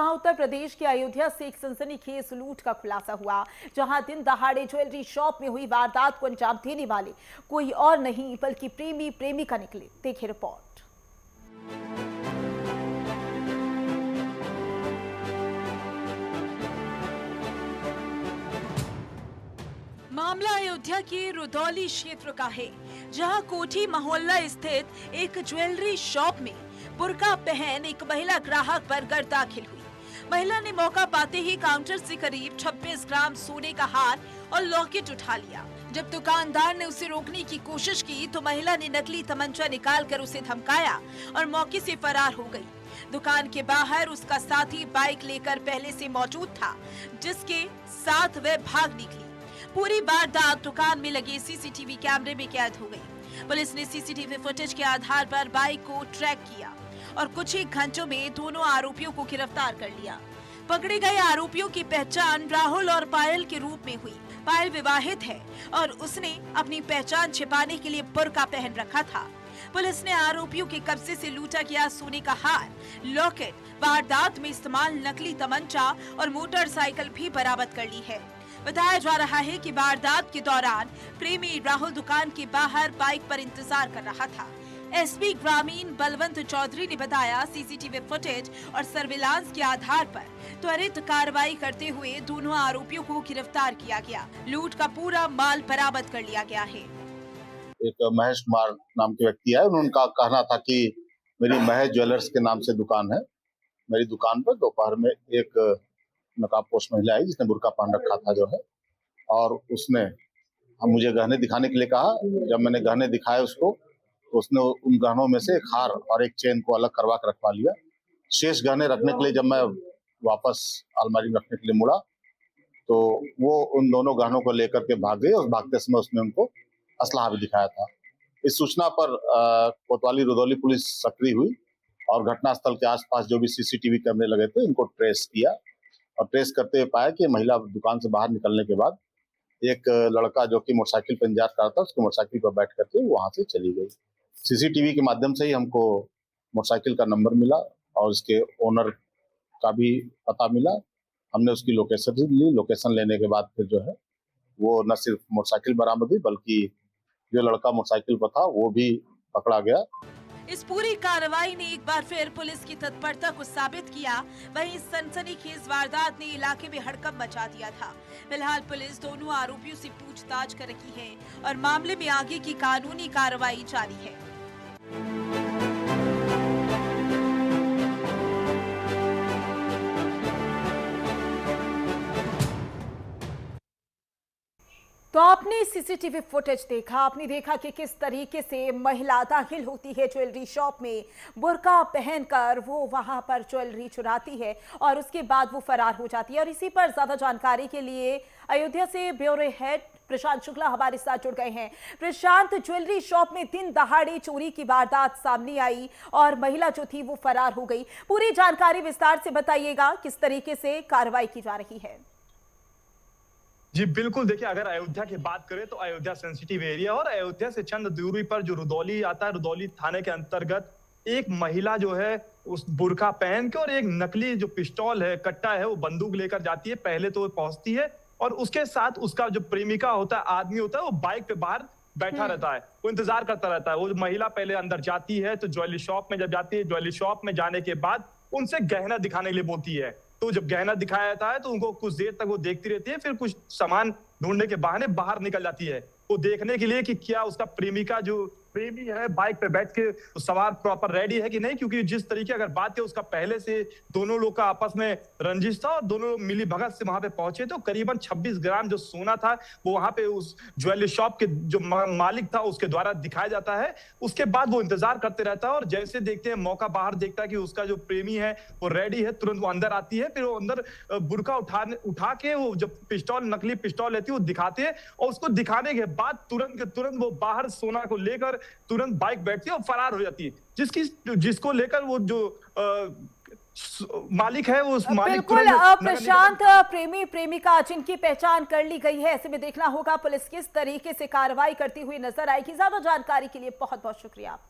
उत्तर प्रदेश के अयोध्या से एक सनसनीखेज लूट का खुलासा हुआ, जहां दिन दहाड़े ज्वेलरी शॉप में हुई वारदात को अंजाम देने वाले कोई और नहीं बल्कि प्रेमी प्रेमिका निकले। देखिए रिपोर्ट। मामला अयोध्या के रुदौली क्षेत्र का है, जहां कोठी मोहल्ला स्थित एक ज्वेलरी शॉप में बुर्का पहन एक महिला ग्राहक पर घर दाखिल हुई। महिला ने मौका पाते ही काउंटर से करीब 26 ग्राम सोने का हार और लॉकेट उठा लिया। जब दुकानदार ने उसे रोकने की कोशिश की तो महिला ने नकली तमंचा निकालकर उसे धमकाया और मौके से फरार हो गई। दुकान के बाहर उसका साथी बाइक लेकर पहले से मौजूद था, जिसके साथ वह भाग निकली। पूरी वारदात दुकान में लगे सीसीटीवी कैमरे में कैद हो गई। पुलिस ने सीसीटीवी फुटेज के आधार पर बाइक को ट्रैक किया और कुछ ही घंटों में दोनों आरोपियों को गिरफ्तार कर लिया। पकड़े गए आरोपियों की पहचान राहुल और पायल के रूप में हुई। पायल विवाहित है और उसने अपनी पहचान छिपाने के लिए बुर्का पहन रखा था। पुलिस ने आरोपियों के कब्जे से लूटा गया सोने का हार, लॉकेट, वारदात में इस्तेमाल नकली तमंचा और मोटरसाइकिल भी बरामद कर ली है। बताया जा रहा है कि वारदात के दौरान प्रेमी राहुल दुकान के बाहर बाइक पर इंतजार कर रहा था। एसपी ग्रामीण बलवंत चौधरी ने बताया, सीसीटीवी फुटेज और सर्विलांस के आधार पर त्वरित कार्रवाई करते हुए दोनों आरोपियों को गिरफ्तार किया गया। लूट का पूरा माल बरामद कर लिया गया है। एक महेश कुमार नाम के व्यक्ति है, उनका कहना था कि मेरी महेश ज्वेलर्स के नाम से दुकान है। मेरी दुकान पर दोपहर में एक नकाबपोश महिला आई जिसने बुर्का पहन रखा था जो है, और उसने मुझे गहने दिखाने के लिए कहा। जब मैंने गहने दिखाए उसको, तो उसने उन गहनों में से एक हार और एक चेन को अलग करवा कर रखवा लिया। शेष गहने रखने के लिए जब मैं वापस अलमारी में रखने के लिए मुड़ा, तो वो उन दोनों गहनों को लेकर के भाग गई और भागते समय उसने उनको असलाहा भी दिखाया था। इस सूचना पर कोतवाली रुदौली पुलिस सक्रिय हुई और घटनास्थल के आसपास जो भी सीसीटीवी कैमरे लगे थे इनको ट्रेस किया, और ट्रेस करते हुए पाया कि महिला दुकान से बाहर निकलने के बाद एक लड़का जो कि मोटरसाइकिल पर इंतजार कर रहा था, उसकी मोटरसाइकिल पर बैठ करके वहां से चली गई। सीसीटीवी के माध्यम से ही हमको मोटरसाइकिल का नंबर मिला और उसके ओनर का भी पता मिला। हमने उसकी लोकेशन ली। लोकेशन लेने के बाद फिर जो है वो न सिर्फ मोटरसाइकिल बरामद हुई, बल्कि जो लड़का मोटरसाइकिल पर था वो भी पकड़ा गया। इस पूरी कार्रवाई ने एक बार फिर पुलिस की तत्परता को साबित किया। वहीं इस सनसनीखेज वारदात ने इलाके में हड़कंप मचा दिया था। फिलहाल पुलिस दोनों आरोपियों से पूछताछ कर रही है और मामले में आगे की कानूनी कार्रवाई जारी है। तो आपने सीसीटीवी फुटेज देखा, आपने देखा कि किस तरीके से महिला दाखिल होती है ज्वेलरी शॉप में, बुर्का पहनकर वो वहां पर ज्वेलरी चुराती है और उसके बाद वो फरार हो जाती है। और इसी पर ज्यादा जानकारी के लिए अयोध्या से ब्यूरो हेड प्रशांत शुक्ला हमारे साथ जुड़ गए हैं। प्रशांत, ज्वेलरी शॉप में दिन दहाड़े चोरी की वारदात सामने आई और महिला जो थी वो फरार हो गई। पूरी जानकारी विस्तार से बताइएगा, किस तरीके से कार्रवाई की जा रही है। जी बिल्कुल, देखिए अगर अयोध्या की बात करें तो अयोध्या सेंसिटिव एरिया और अयोध्या से चंद दूरी पर जो रुदौली आता है, रुदौली थाने के अंतर्गत एक महिला जो है उस बुर्का पहन के और एक नकली जो पिस्तौल है, कट्टा है, वो बंदूक लेकर जाती है। पहले तो वो पहुंचती है और उसके साथ उसका जो प्रेमिका होता है, आदमी होता है, वो बाइक पे बाहर बैठा रहता है, वो इंतजार करता रहता है। वो महिला पहले अंदर जाती है, तो ज्वेलरी शॉप में जब जाती है, ज्वेलरी शॉप में जाने के बाद उनसे गहना दिखाने के लिए बोलती है। तो जब गहना दिखाया जाता है तो उनको कुछ देर तक वो देखती रहती है, फिर कुछ सामान ढूंढने के बहाने बाहर निकल जाती है, वो देखने के लिए कि क्या उसका प्रेमिका जो प्रेमी है बाइक पे बैठ के सवार प्रॉपर रेडी है कि नहीं। क्योंकि जिस तरीके अगर बात है, उसका पहले से दोनों लोग का आपस में रंजिश था और दोनों लोग मिली भगत से वहां पे पहुंचे, तो करीबन 26 ग्राम जो सोना था वो वहां पे उस ज्वेलरी शॉप के जो मालिक था उसके द्वारा दिखाया जाता है। उसके बाद वो इंतजार करते रहता है और जैसे देखते हैं मौका बाहर देखता है कि उसका जो प्रेमी है वो रेडी है, तुरंत वो अंदर आती है। फिर वो अंदर बुर्का उठा के वो जब पिस्तौल, नकली पिस्तौल लेती है, वो दिखाते हैं और उसको दिखाने के बाद तुरंत के तुरंत वो बाहर सोना को लेकर तुरंत बाइक बैठती है और फरार हो जाती है। जिसको लेकर वो जो मालिक है, वो उस मालिक बिल्कुल प्रशांत, प्रेमी प्रेमिका जिनकी पहचान कर ली गई है, ऐसे में देखना होगा पुलिस किस तरीके से कार्रवाई करती हुई नजर आएगी। ज्यादा जानकारी के लिए बहुत बहुत शुक्रिया आपका।